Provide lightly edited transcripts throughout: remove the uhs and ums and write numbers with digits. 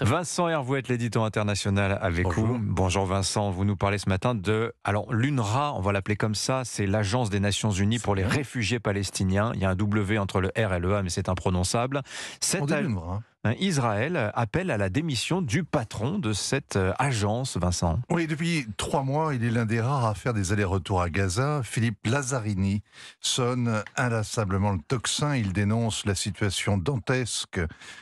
Vincent Hervouet, l'éditeur international avec Bonjour. vous. Bonjour Vincent, vous nous parlez ce matin de l'UNRWA, on va l'appeler comme ça, c'est l'Agence des Nations Unies pour les bien. réfugiés palestiniens. Il y a un W entre le R et le A, mais c'est imprononçable. On dit l'UNRWA. Israël appelle à la démission du patron de cette agence, Vincent. Oui, depuis 3 mois, il est l'un des rares à faire des allers-retours à Gaza. Philippe Lazzarini sonne inlassablement le tocsin. Il dénonce la situation dantesque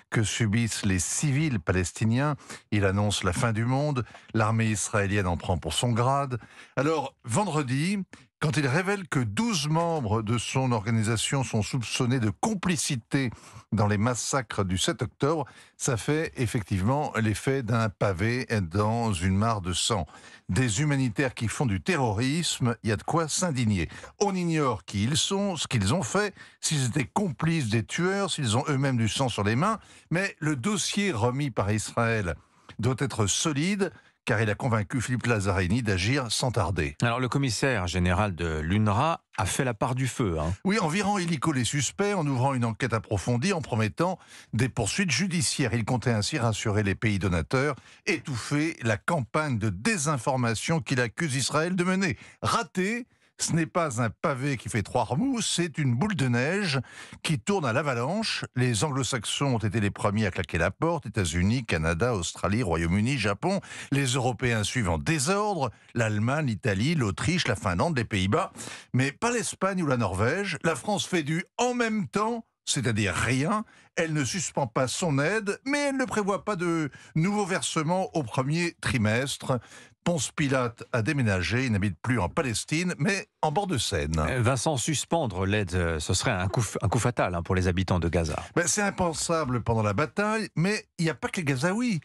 que subissent les civils palestiniens. Il annonce la fin du monde. L'armée israélienne en prend pour son grade. Alors, vendredi, quand il révèle que 12 membres de son organisation sont soupçonnés de complicité dans les massacres du 7 octobre, ça fait effectivement l'effet d'un pavé dans une mare de sang. Des humanitaires qui font du terrorisme, il y a de quoi s'indigner. On ignore qui ils sont, ce qu'ils ont fait, s'ils étaient complices des tueurs, s'ils ont eux-mêmes du sang sur les mains, mais le dossier remis par Israël doit être solide, car il a convaincu Philippe Lazzarini d'agir sans tarder. Alors le commissaire général de l'UNRWA a fait la part du feu. Oui, en virant illico les suspects, en ouvrant une enquête approfondie, en promettant des poursuites judiciaires. Il comptait ainsi rassurer les pays donateurs, étouffer la campagne de désinformation qu'il accuse Israël de mener. Raté, ce n'est pas un pavé qui fait 3 remous, c'est une boule de neige qui tourne à l'avalanche. Les anglo-saxons ont été les premiers à claquer la porte, États-Unis, Canada, Australie, Royaume-Uni, Japon. Les Européens suivent en désordre, l'Allemagne, l'Italie, l'Autriche, la Finlande, les Pays-Bas. Mais pas l'Espagne ou la Norvège. La France fait du en même temps, c'est-à-dire rien. Elle ne suspend pas son aide, mais elle ne prévoit pas de nouveaux versements au premier trimestre. Ponce Pilate a déménagé, il n'habite plus en Palestine, mais en bord de Seine. Vincent, suspendre l'aide, ce serait un coup fatal pour les habitants de Gaza. C'est impensable pendant la bataille, mais il n'y a pas que les Gazaouis.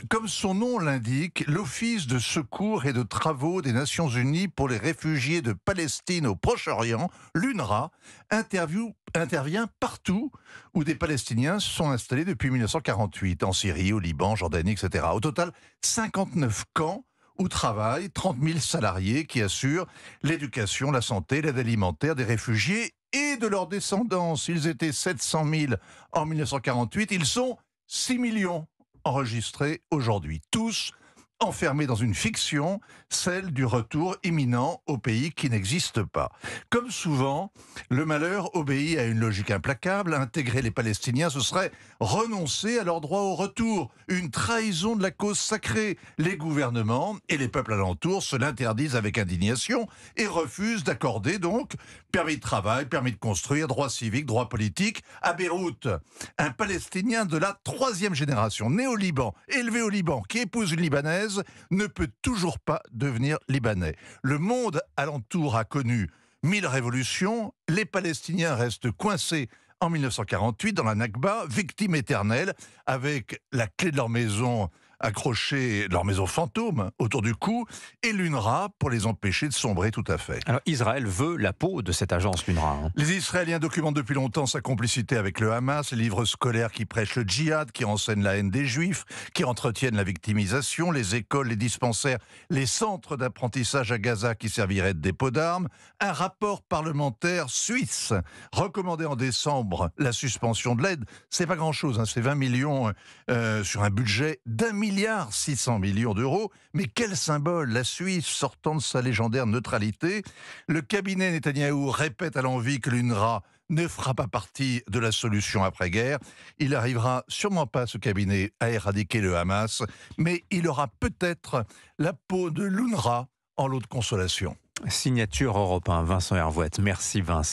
Comme son nom l'indique, l'Office de secours et de travaux des Nations Unies pour les réfugiés de Palestine au Proche-Orient, l'UNRWA, intervient partout où des Palestiniens se sont installés depuis 1948, en Syrie, au Liban, Jordanie, etc. Au total, 59 camps où travaillent 30 000 salariés qui assurent l'éducation, la santé, l'aide alimentaire des réfugiés et de leurs descendants. Ils étaient 700 000 en 1948, ils sont 6 millions enregistrés aujourd'hui. Tous enfermés dans une fiction, celle du retour imminent au pays qui n'existe pas. Comme souvent, le malheur obéit à une logique implacable. Intégrer les Palestiniens, ce serait renoncer à leur droit au retour, une trahison de la cause sacrée. Les gouvernements et les peuples alentours se l'interdisent avec indignation et refusent d'accorder donc permis de travail, permis de construire, droits civiques, droits politiques. À Beyrouth, un Palestinien de la 3e génération, né au Liban, élevé au Liban, qui épouse une Libanaise, ne peut toujours pas devenir libanais. Le monde alentour a connu 1000 révolutions, les Palestiniens restent coincés en 1948 dans la Nakba, victimes éternelles, avec la clé de leur maison accrochée, leur maison fantôme autour du cou, et l'UNRWA pour les empêcher de sombrer tout à fait. Alors Israël veut la peau de cette agence, l'UNRWA. Les Israéliens documentent depuis longtemps sa complicité avec le Hamas, les livres scolaires qui prêchent le djihad, qui enseignent la haine des Juifs, qui entretiennent la victimisation, les écoles, les dispensaires, les centres d'apprentissage à Gaza qui serviraient de dépôt d'armes. Un rapport parlementaire suisse recommandait en décembre la suspension de l'aide. C'est pas grand-chose, c'est 20 millions sur un budget d'1,6 milliard d'euros. Mais quel symbole, la Suisse sortant de sa légendaire neutralité. Le cabinet Netanyahou répète à l'envi que l'UNRWA ne fera pas partie de la solution après-guerre. Il n'arrivera sûrement pas, ce cabinet, à éradiquer le Hamas, mais il aura peut-être la peau de l'UNRWA en lot de consolation. Signature Europe 1, Vincent Hervouet. Merci Vincent.